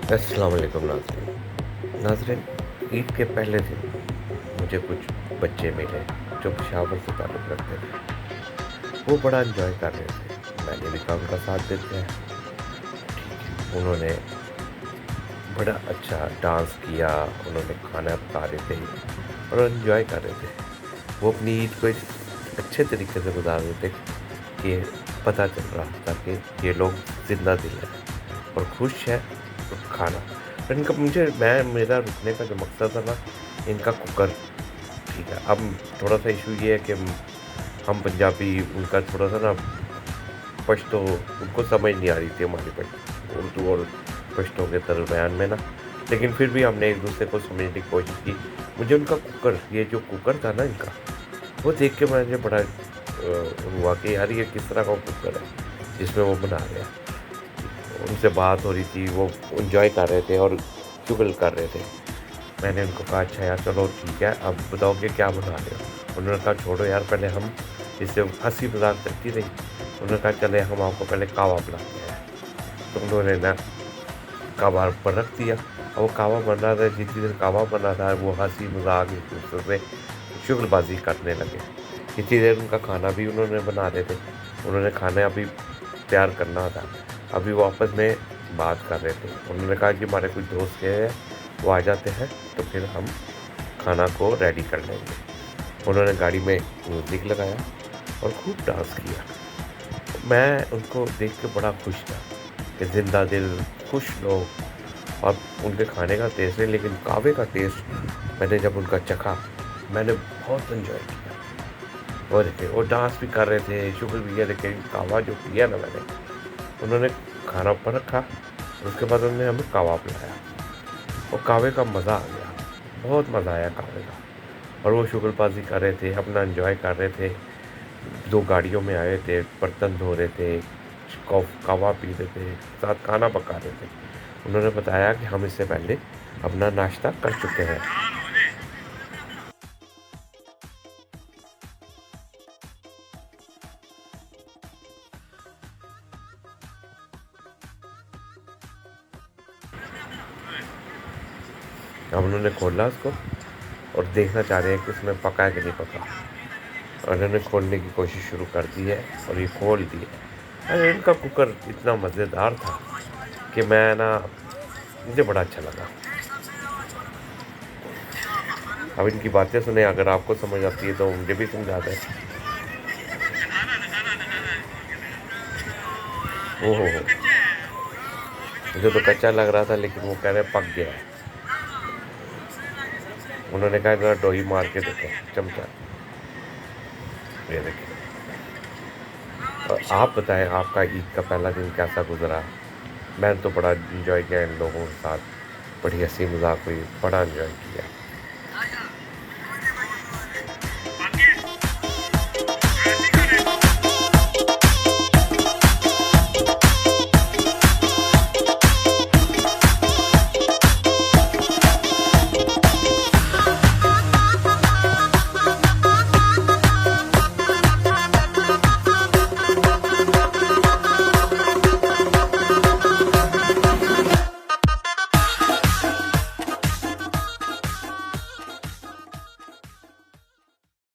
अस्सलाम वालेकुम नाज़रीन। ईद के पहले दिन मुझे कुछ बच्चे मिले जो पेशावर से ताल्लुक़ रखते थे। वो बड़ा एंजॉय कर रहे थे। मैंने भी कहा उनका साथ देते हैं। ठीक है, उन्होंने बड़ा अच्छा डांस किया, उन्होंने खाना पका रहे थे और एंजॉय कर रहे थे। वो अपनी ईद को इस अच्छे तरीके से गुजार रहे थे कि पता चल रहा था कि ये लोग ज़िंदा दिल हैं और खुश है। तो खाना पर इनका मेरा रुकने का जो मकसद था ना, इनका कुकर। ठीक है, अब थोड़ा सा इशू ये है कि हम पंजाबी, उनका थोड़ा सा ना पश्तो उनको समझ नहीं आ रही थी हमारी उर्दू और पश्तो के दरमियान में ना। लेकिन फिर भी हमने एक दूसरे को समझने की कोशिश की। मुझे उनका कुकर, ये जो कुकर था ना इनका, वो देख के मुझे बड़ा हुआ कि यार ये किस तरह का कुकर है जिसमें वो बना रहे हैं। उनसे बात हो रही थी, वो एंजॉय कर रहे थे और चुगल कर रहे थे। मैंने उनको कहा अच्छा यार चलो ठीक है, अब बताओ कि क्या बना रहे हो। उन्होंने कहा छोड़ो यार, पहले हम इससे हंसी मजाक करती रही। उन्होंने कहा चले हम आपको पहले कहवा पिलाते हैं। तो उन्होंने ना कहवा पर रख दिया। और वो कहवा बन रहा था, जितनी देर कहवा बन रहा था वो हंसी मजाक एक दूसरे से शुगलबाजी करने लगे। इतनी देर उनका खाना भी उन्होंने बना रहे थे। उन्होंने खाना अभी तैयार करना था। अभी वो आपस में बात कर रहे थे। उन्होंने कहा कि हमारे कुछ दोस्त गए हैं, वो आ जाते हैं तो फिर हम खाना को रेडी कर लेंगे। उन्होंने गाड़ी में म्यूज़िक लगाया और खूब डांस किया। मैं उनको देख के बड़ा खुश था कि ज़िंदा दिल, खुश लोग। और उनके खाने का टेस्ट नहीं, लेकिन कहवे का टेस्ट मैंने जब उनका चखा, मैंने बहुत एंजॉय किया। और देखिए वो डांस भी कर रहे थे, शुगर भी किया। देखिए कहवा जो पिया ना मैंने, उन्होंने खाना ऊपर रखा, उसके बाद उन्होंने हमें कहवा पिलाया और कहवे का मज़ा आ गया। बहुत मज़ा आया कहवे का। और वो शुगलबाजी कर रहे थे, अपना एंजॉय कर रहे थे। 2 गाड़ियों में आए थे, बर्तन धो रहे थे, कहवा पी रहे थे, साथ खाना पका रहे थे। उन्होंने बताया कि हम इससे पहले अपना नाश्ता कर चुके हैं। अब उन्होंने खोला उसको और देखना चाह रहे हैं कि उसमें पका है कि नहीं पका। और उन्होंने खोलने की कोशिश शुरू कर दी है और ये खोल दिया। अरे इनका कुकर इतना मज़ेदार था कि मुझे बड़ा अच्छा लगा। अब इनकी बातें सुने, अगर आपको समझ आती है तो मुझे भी समझा दें। ओहो हो, मुझे तो कच्चा लग रहा था, लेकिन वो कह रहे पक गया है। उन्होंने कहा जरा डोई मार के देखो चमचा। ये देखिए। और आप बताएं, आपका ईद का पहला दिन कैसा गुजरा। मैंने तो बड़ा इंजॉय किया इन लोगों के साथ, बड़ी हंसी मजाक हुई, बड़ा इंजॉय किया।